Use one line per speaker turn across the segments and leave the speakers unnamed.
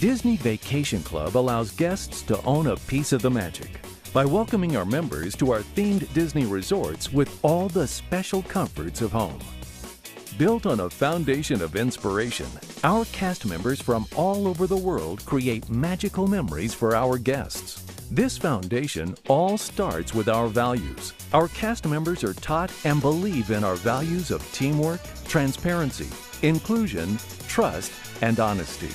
Disney Vacation Club allows guests to own a piece of the magic by welcoming our members to our themed Disney resorts with all the special comforts of home. Built on a foundation of inspiration, our cast members from all over the world create magical memories for our guests. This foundation all starts with our values. Our cast members are taught and believe in our values of teamwork, transparency, inclusion, trust, and honesty.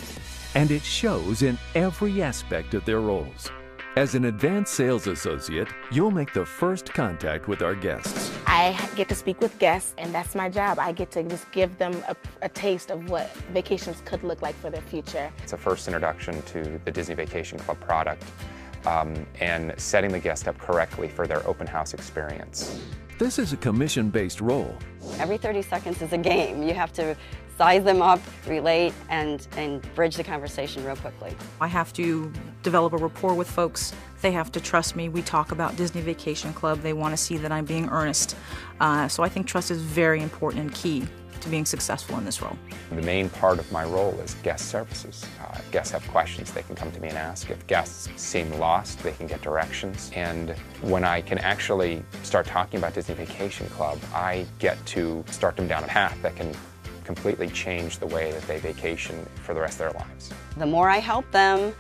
And it shows in every aspect of their roles. As an advanced sales associate, you'll make the first contact with our guests.
I get to speak with guests, and that's my job. I get to just give them a taste of what vacations could look like for their future.
It's a first introduction to the Disney Vacation Club product and setting the guest up correctly for their open house experience.
This is a commission-based role.
Every 30 seconds is a game. You have to size them up, relate, and bridge the conversation real quickly.
I have to develop a rapport with folks. They have to trust me. We talk about Disney Vacation Club. They want to see that I'm being earnest. So I think trust is very important and key to being successful in this role.
The main part of my role is guest services. If guests have questions, they can come to me and ask. If guests seem lost, they can get directions. And when I can actually start talking about Disney Vacation Club, I get to start them down a path that can completely change the way that they vacation for the rest of their lives.
The more I help them,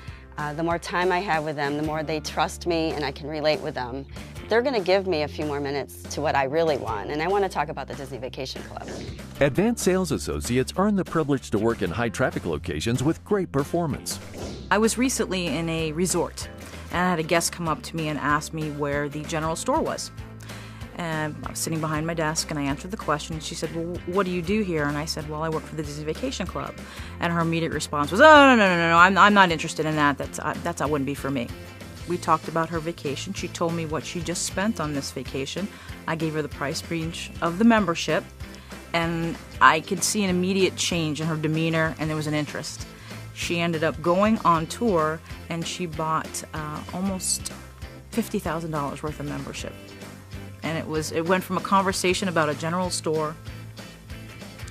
the more time I have with them, the more they trust me and I can relate with them. They're going to give me a few more minutes to what I really want, and I want to talk about the Disney Vacation Club.
Advanced sales associates earn the privilege to work in high-traffic locations with great performance.
I was recently in a resort, and I had a guest come up to me and ask me where the general store was. And I was sitting behind my desk, and I answered the question, and she said, well, what do you do here? And I said, well, I work for the Disney Vacation Club. And her immediate response was, oh, no, I'm not interested in that. That wouldn't be for me. We talked about her vacation. She told me what she just spent on this vacation. I gave her the price range of the membership, and I could see an immediate change in her demeanor, and there was an interest. She ended up going on tour, and she bought almost $50,000 worth of membership. And it went from a conversation about a general store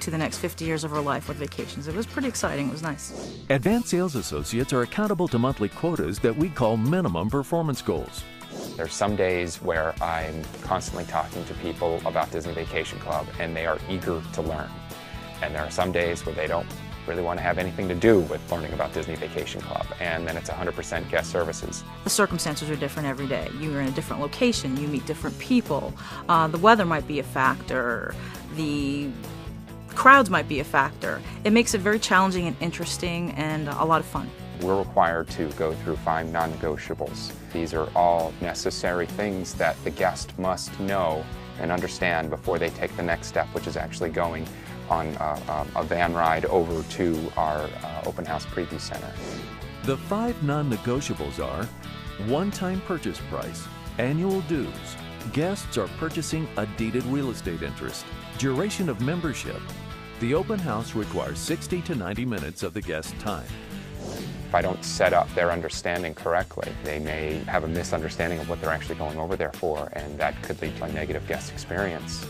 to the next 50 years of her life with vacations. It was pretty exciting. It was nice.
Advanced sales associates are accountable to monthly quotas that we call minimum performance goals.
There's some days where I'm constantly talking to people about Disney Vacation Club and they are eager to learn. And there are some days where they don't really want to have anything to do with learning about Disney Vacation Club, and then it's 100% guest services.
The circumstances are different every day. You're in a different location, you meet different people. The weather might be a factor, the crowds might be a factor. It makes it very challenging and interesting and a lot of fun.
We're required to go through 5 non-negotiables. These are all necessary things that the guest must know and understand before they take the next step, which is actually going on a van ride over to our open house preview center.
The 5 non-negotiables are one-time purchase price, annual dues, guests are purchasing a deeded real estate interest, duration of membership. The open house requires 60 to 90 minutes of the guest's time.
If I don't set up their understanding correctly, they may have a misunderstanding of what they're actually going over there for, and that could lead to a negative guest experience.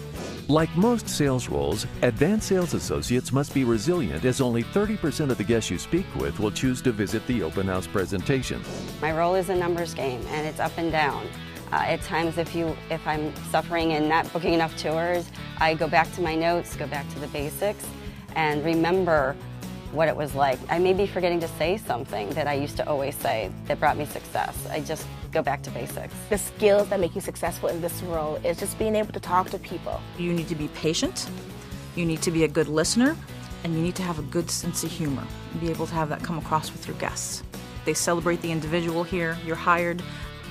Like most sales roles, advanced sales associates must be resilient, as only 30% of the guests you speak with will choose to visit the open house presentation.
My role is a numbers game, and it's up and down. At times, if I'm suffering and not booking enough tours, I go back to my notes, go back to the basics, and remember what it was like. I may be forgetting to say something that I used to always say that brought me success. I just go back to basics.
The skills that make you successful in this role is just being able to talk to people.
You need to be patient, you need to be a good listener, and you need to have a good sense of humor and be able to have that come across with your guests. They celebrate the individual here. You're hired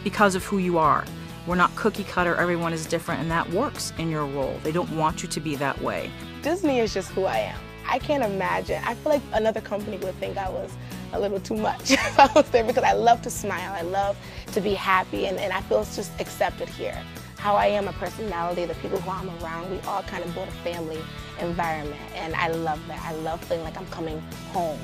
because of who you are. We're not cookie cutter, everyone is different, and that works in your role. They don't want you to be that way.
Disney is just who I am. I can't imagine. I feel like another company would think I was a little too much if I was there, because I love to smile, I love to be happy, and I feel it's just accepted here. How I am, a personality, the people who I'm around, we all kind of build a family environment, and I love that. I love feeling like I'm coming home.